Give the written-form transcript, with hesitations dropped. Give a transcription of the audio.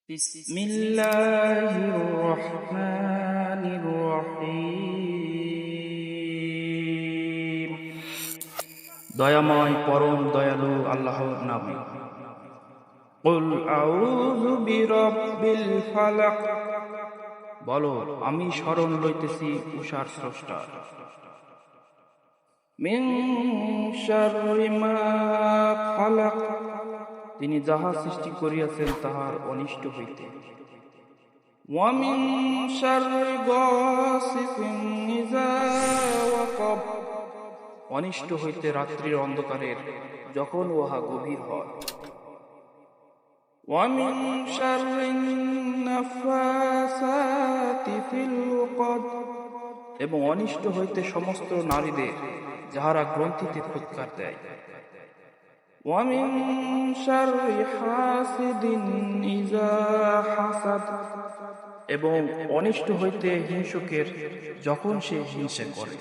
বিসমিল্লাহির রহমানির রহিম। দয়াময় পরম দয়ালু আল্লাহর নামে। কুল আউযু বিরাব্বিল ফালাক, বলো আমি শরণ লইতেছি উষার স্রষ্টা। মিন শাররি মা খালাক, তিনি যাহা সৃষ্টি করিয়াছেন তাহার অনিষ্ট হইতে। ওয়া মিন শাররি গাসিকিন ইযা ওয়াকাব, অনিষ্ট হইতে রাত্রির অন্ধকারের যখন উহা গভীর হয়। ওয়া মিন শাররিন নাফাসাতি ফিল উকাদ, এবং অনিষ্ট হইতে সমস্ত নারীদের যাহারা গ্রন্থিতে ফুৎকার দেয়। ওয়া মিন শাররি হাসিদিন ইযা হাসাদ, এবং অনিষ্ট হইতে হিংসুকের যখন সে হিংসা করে।